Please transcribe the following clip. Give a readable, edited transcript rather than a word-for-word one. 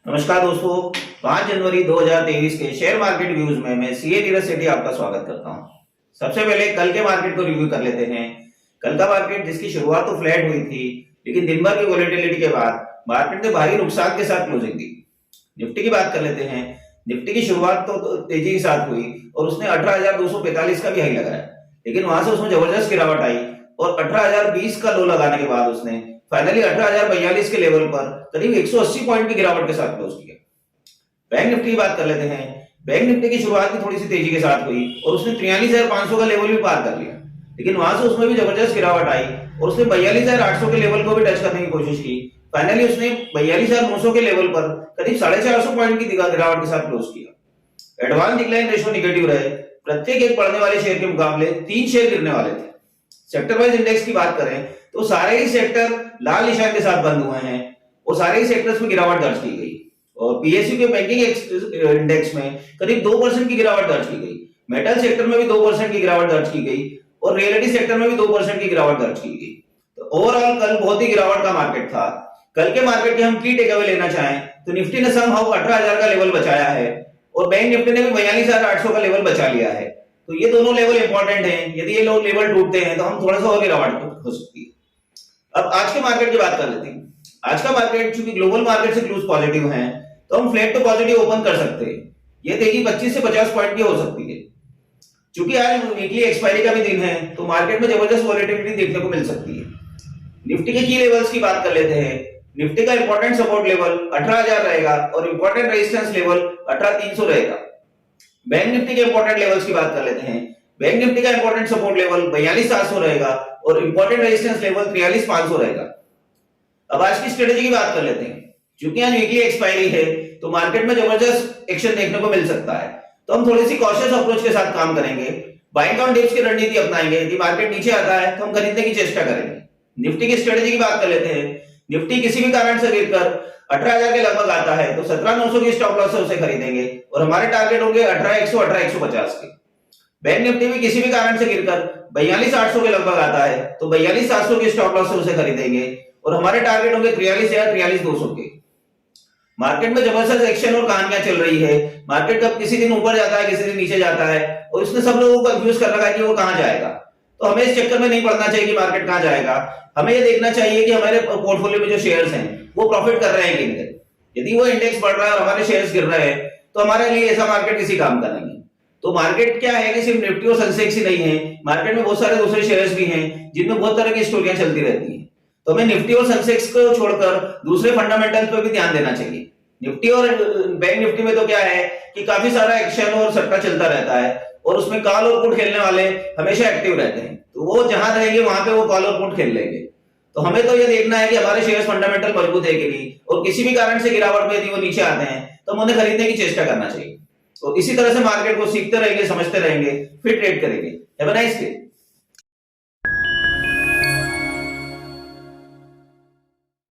नमस्कार दोस्तों, 5 जनवरी 2023 के शेयर मार्केट व्यूज में मैं सीए नीरज सेठी आपका स्वागत करता हूं। सबसे पहले कल के मार्केट को रिव्यू कर लेते हैं। कल का मार्केट जिसकी शुरुआत तो फ्लैट हुई थी, लेकिन दिन भर की वोलेटिलिटी के बाद मार्केट ने भारी नुकसान के साथ क्लोजिंग दी। निफ्टी की बात कर लेते हैं। निफ्टी की शुरुआत तो तेजी के साथ हुई और उसने 18,245 का भी हाई लगाया, लेकिन वहां से उसमें जबरदस्त गिरावट आई और 18,020 का लो लगाने के बाद उसने फाइनली 18,042 के लेवल पर करीब 180 पॉइंट की गिरावट के साथ क्लोज किया। बैंक निफ्टी की बात कर लेते हैं। बैंक निफ्टी की शुरुआत भी थोड़ी सी तेजी के साथ हुई और उसने 43,500 का लेवल भी पार कर लिया, लेकिन वहां से उसमें भी जबरदस्त गिरावट आई और उसने 42,800 के लेवल को भी टच करने की कोशिश की। फाइनली उसने 42,900 के लेवल पर करीब 450 पॉइंट की गिरावट के साथ क्लोज किया। एडवांस डिक्लाइन रेशियो नेगेटिव रहे। प्रत्येक एक बढ़ने वाले शेयर के मुकाबले 3 शेयर गिरने वाले थे। सेक्टर वाइज इंडेक्स की बात करें तो सारे ही सेक्टर लाल निशान के साथ बंद हुए हैं और सारे ही सेक्टर्स में गिरावट दर्ज की गई और पीएसयू के बैंकिंग इंडेक्स में करीब 2% की गिरावट दर्ज की गई। मेटल सेक्टर में भी 2% की गिरावट दर्ज की गई और रियलिटी सेक्टर में भी 2% की गिरावट दर्ज की गई। तो ओवरऑल कल बहुत ही गिरावट का मार्केट था। कल के मार्केट के हम की टेक अवे लेना चाहें तो निफ्टी ने समहाउ 18,000 का लेवल बचाया है और बैंक निफ्टी ने भी 42,800 का लेवल बचा लिया है। तो ये दोनों लेवल इंपॉर्टेंट हैं। यदि ये लोग लेवल टूटते हैं तो हम थोड़ा सा और गिरावट हो सकती है। अब आज के मार्केट की बात कर लेते हैं। आज का मार्केट चूंकि ग्लोबल मार्केट से क्लोज पॉजिटिव है तो हम फ्लैट टू पॉजिटिव ओपन कर सकते हैं। ये तेजी 25 से 50 पॉइंट की हो सकती है। चूंकि आज वीकली एक्सपायरी का भी दिन है तो मार्केट में जबरदस्त वॉलेटिलिटी देखने को मिल सकती है। निफ्टी के की लेवल्स की बात कर लेते हैं। निफ्टी का इंपॉर्टेंट सपोर्ट लेवल 18,000 रहेगा और इंपॉर्टेंट रेजिस्टेंस लेवल 18,300 रहेगा। बैंक निफ्टी के इंपॉर्टेंट लेवल्स की बात कर लेते हैं। बैंक निफ्टी का इंपॉर्टेंट सपोर्ट लेवल 42,700 रहेगा और इंपॉर्टेंट रेजिस्टेंस लेवल 43,500 रहेगा। अब आज की स्ट्रेटेजी की बात कर लेते हैं। क्योंकि आज वीकली एक्सपायरी है तो मार्केट में जबरदस्त एक्शन देखने को मिल सकता है, तो हम थोड़ी सी कॉशियस अप्रोच के साथ काम करेंगे। बाइंग ऑन डिप्स की रणनीति अपनाएंगे। यदि मार्केट नीचे आता है तो हम खरीदने की चेष्टा करेंगे। निफ्टी की स्ट्रेटेजी की बात कर लेते हैं। निफ्टी किसी भी कारण से गिरकर 18,000 के लगभग आता है तो 17,900 की स्टॉप लॉस से उसे खरीदेंगे और हमारे टारगेट होंगे 18,100 18,150 के। बैंक निफ्टी भी किसी भी कारण से गिरकर 42,800 के लगभग आता है तो 42,700 की स्टॉप लॉस से उसे खरीदेंगे और हमारे टारगेट होंगे 43,000 43,200 के। मार्केट में जबरदस्त एक्शन और कहानियां चल रही है। मार्केट कब किसी दिन ऊपर जाता है, किसी दिन नीचे जाता है और उसने सब लोगों को कंफ्यूज कर रखा है कि वो कहां जाएगा। तो हमें इस चक्कर में नहीं पड़ना चाहिए कि मार्केट कहां जाएगा। हमें ये देखना चाहिए कि हमारे पोर्टफोलियो में जो शेयर्स हैं वो प्रॉफिट कर रहे हैं कि नहीं। यदि वो इंडेक्स बढ़ रहा है और हमारे शेयर्स गिर रहे हैं तो हमारे लिए ऐसा मार्केट किसी काम का नहीं है। तो मार्केट क्या है कि सिर्फ निफ्टी और सेंसेक्स ही नहीं है, मार्केट में बहुत सारे दूसरे शेयर्स भी हैं जिनमें बहुत तरह की स्टोरियां चलती रहती हैं। तो हमें निफ्टी और सेंसेक्स को छोड़कर दूसरे फंडामेंटल्स पर भी ध्यान देना चाहिए। निफ्टी और बैंक निफ्टी में तो क्या है कि काफी सारा एक्शन और सट्टा चलता रहता है और उसमें कॉल और पुट खेलने वाले हमेशा एक्टिव रहते हैं, तो वो जहां रहेंगे वहां पे वो कॉल और पुट खेल लेंगे। तो हमें तो ये देखना है कि हमारे शेयर्स फंडामेंटल मजबूत है कि नहीं और किसी भी कारण से गिरावट में यदि वो नीचे आते हैं तो हम उन्हें खरीदने की चेष्टा करना चाहिए। तो इसी तरह से मार्केट को सीखते रहेंगे, समझते रहेंगे, फिर ट्रेड करेंगे। Have a nice day.